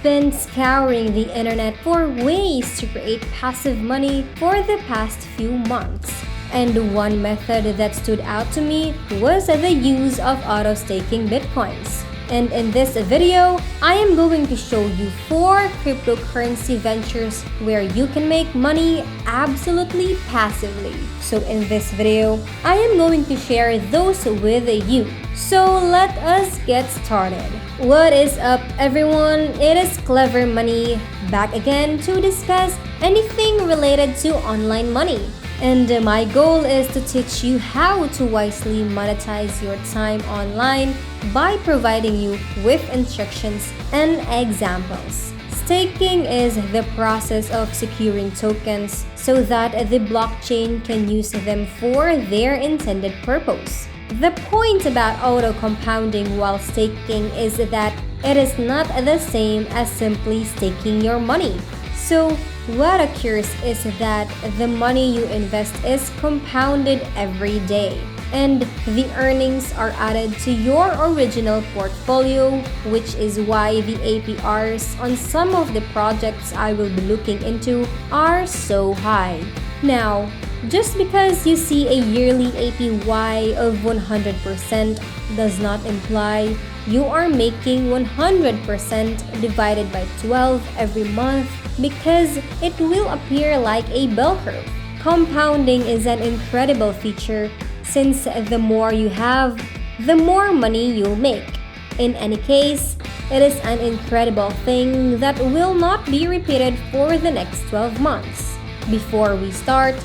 been scouring the internet for ways to create passive money for the past few months. And one method that stood out to me was the use of auto-staking bitcoins. And in this video, I am going to show you 4 cryptocurrency ventures where you can make money absolutely passively. So in this video, I am going to share those with you. So let us get started. What is up, everyone? It is Clever Money back again to discuss anything related to online money. And my goal is to teach you how to wisely monetize your time online by providing you with instructions and examples. Staking is the process of securing tokens so that the blockchain can use them for their intended purpose. The point about auto-compounding while staking is that it is not the same as simply staking your money. So, what occurs is that the money you invest is compounded every day, and the earnings are added to your original portfolio, which is why the APRs on some of the projects I will be looking into are so high. Now, just because you see a yearly APY of 100% does not imply you are making 100% divided by 12 every month, because it will appear like a bell curve. Compounding is an incredible feature since the more you have, the more money you'll make. In any case, it is an incredible thing that will not be repeated for the next 12 months. Before we start,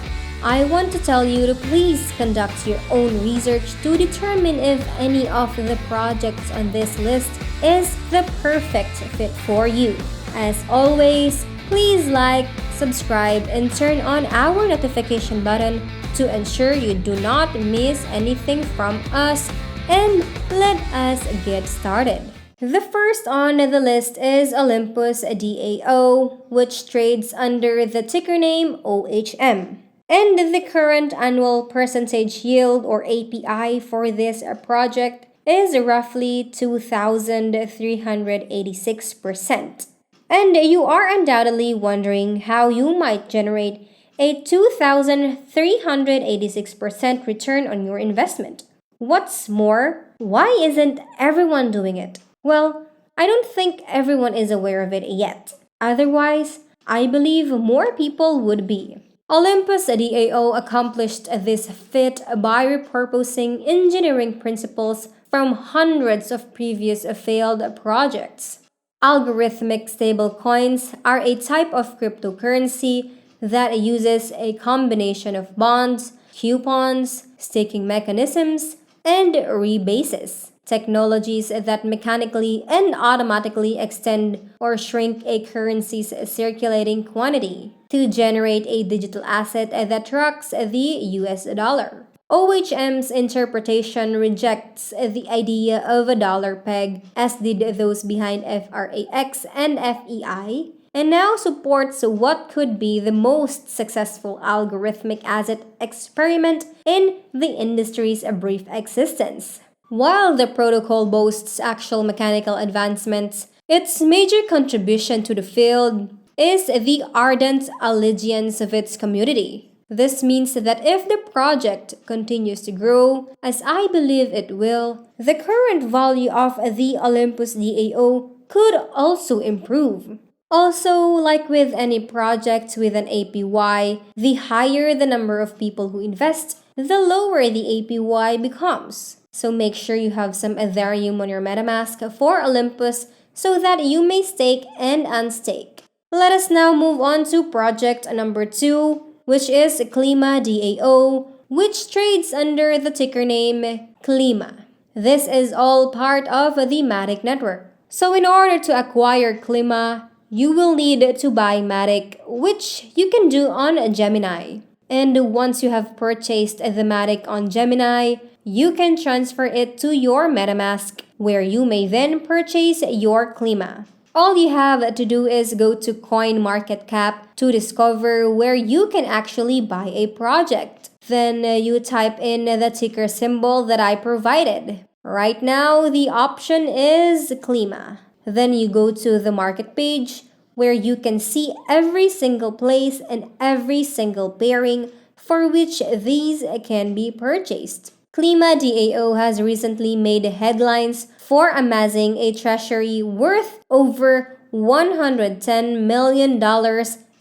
I want to tell you to please conduct your own research to determine if any of the projects on this list is the perfect fit for you. As always, please like, subscribe, and turn on our notification button to ensure you do not miss anything from us, and let us get started. The first on the list is Olympus DAO, which trades under the ticker name OHM. And the current annual percentage yield or API for this project is roughly 2,386%. And you are undoubtedly wondering how you might generate a 2,386% return on your investment. What's more, why isn't everyone doing it? Well, I don't think everyone is aware of it yet. Otherwise, I believe more people would be. Olympus DAO accomplished this feat by repurposing engineering principles from hundreds of previous failed projects. Algorithmic stablecoins are a type of cryptocurrency that uses a combination of bonds, coupons, staking mechanisms, and rebases. Technologies that mechanically and automatically extend or shrink a currency's circulating quantity to generate a digital asset that tracks the US dollar. OHM's interpretation rejects the idea of a dollar peg, as did those behind FRAX and FEI, and now supports what could be the most successful algorithmic asset experiment in the industry's brief existence. While the protocol boasts actual mechanical advancements, its major contribution to the field is the ardent allegiance of its community. This means that if the project continues to grow, as I believe it will, the current value of the Olympus DAO could also improve. Also, like with any project with an APY, the higher the number of people who invest, the lower the APY becomes. So make sure you have some Ethereum on your MetaMask for Olympus so that you may stake and unstake. Let us now move on to project number 2, which is Klima DAO, which trades under the ticker name Klima. This is all part of the Matic network. So in order to acquire Klima, you will need to buy Matic, which you can do on Gemini. And once you have purchased the Matic on Gemini, you can transfer it to your MetaMask, where you may then purchase your Klima. All you have to do is go to CoinMarketCap to discover where you can actually buy a project. Then you type in the ticker symbol that I provided. Right now, the option is Klima. Then you go to the market page where you can see every single place and every single pairing for which these can be purchased. Klima DAO has recently made headlines for amassing a treasury worth over $110 million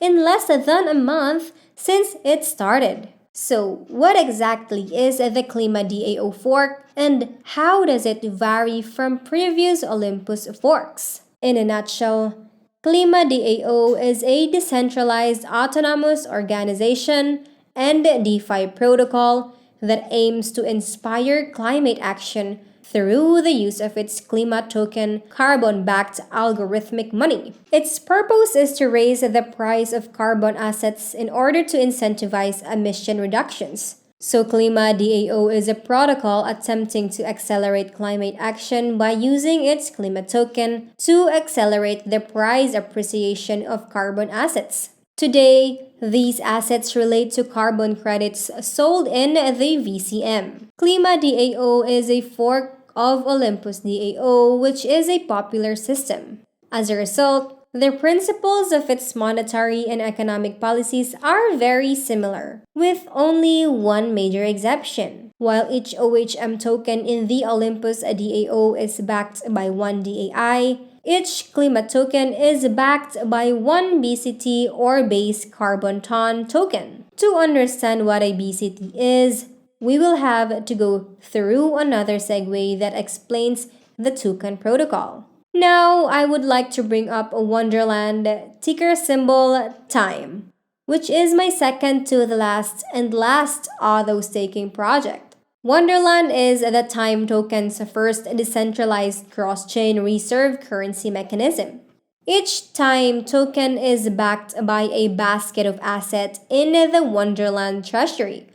in less than a month since it started. So, what exactly is the Klima DAO fork and how does it vary from previous Olympus forks? In a nutshell, Klima DAO is a decentralized autonomous organization and DeFi protocol that aims to inspire climate action through the use of its Klima token carbon-backed algorithmic money. Its purpose is to raise the price of carbon assets in order to incentivize emission reductions. So Klima DAO is a protocol attempting to accelerate climate action by using its Klima token to accelerate the price appreciation of carbon assets. Today, these assets relate to carbon credits sold in the VCM. Klima DAO is a fork of Olympus DAO, which is a popular system. As a result, the principles of its monetary and economic policies are very similar, with only one major exception. While each OHM token in the Olympus DAO is backed by one DAI, each Klima token is backed by one BCT or base carbon ton token. To understand what a BCT is, we will have to go through another segue that explains the token protocol. Now, I would like to bring up a Wonderland ticker symbol TIME, which is my second to the last and last auto staking project. Wonderland is the TIME token's first decentralized cross-chain reserve currency mechanism. Each TIME token is backed by a basket of assets in the Wonderland treasury.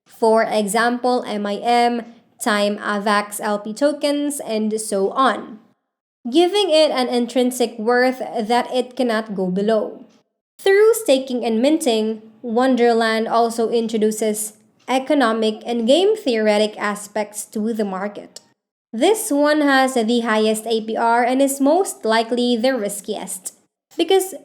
For example, MIM, TIME AVAX LP tokens, and so on, giving it an intrinsic worth that it cannot go below. Through staking and minting, Wonderland also introduces economic and game theoretic aspects to the market. This one has the highest APR and is most likely the riskiest. Because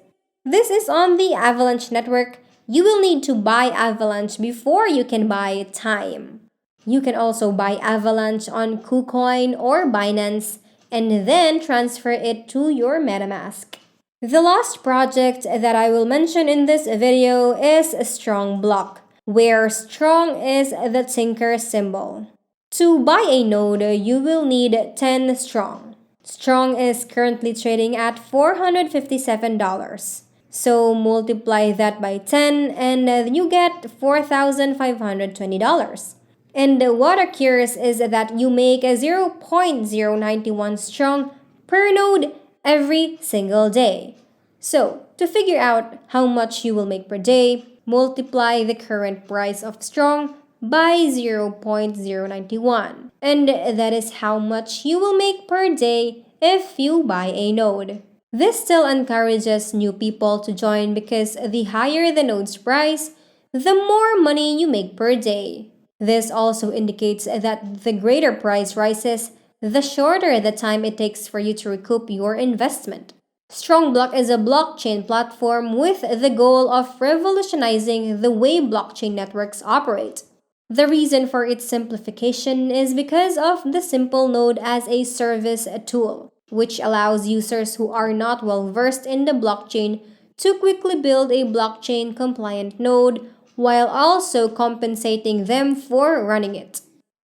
this is on the Avalanche network, you will need to buy Avalanche before you can buy Time. You can also buy Avalanche on KuCoin or Binance and then transfer it to your MetaMask. The last project that I will mention in this video is Strong Block, where strong is the tinker symbol. To buy a node, you will need 10 strong. Strong is currently trading at $457. So multiply that by 10 and you get $4,520. And what occurs is that you make a 0.091 strong per node every single day. So, to figure out how much you will make per day, multiply the current price of strong by 0.091. And that is how much you will make per day if you buy a node. This still encourages new people to join because the higher the node's price, the more money you make per day. This also indicates that the greater price rises, the shorter the time it takes for you to recoup your investment. StrongBlock is a blockchain platform with the goal of revolutionizing the way blockchain networks operate. The reason for its simplification is because of the simple node as a service tool, which allows users who are not well versed in the blockchain to quickly build a blockchain compliant node while also compensating them for running it.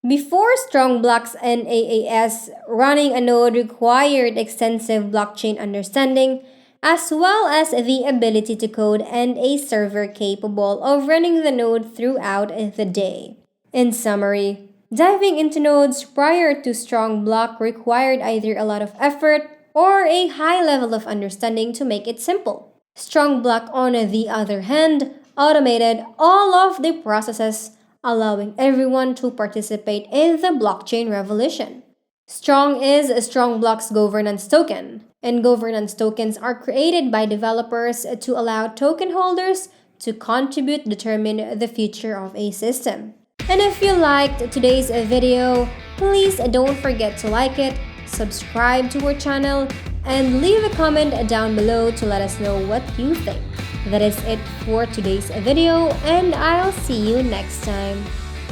Before StrongBlock's NAAS, running a node required extensive blockchain understanding as well as the ability to code and a server capable of running the node throughout the day. In summary, diving into nodes prior to StrongBlock required either a lot of effort or a high level of understanding to make it simple. StrongBlock, on the other hand, automated all of the processes, allowing everyone to participate in the blockchain revolution. Strong is StrongBlock's governance token, and governance tokens are created by developers to allow token holders to determine the future of a system. And if you liked today's video, please don't forget to like it, subscribe to our channel, And leave a comment down below to let us know what you think. That is it for today's video, and I'll see you next time.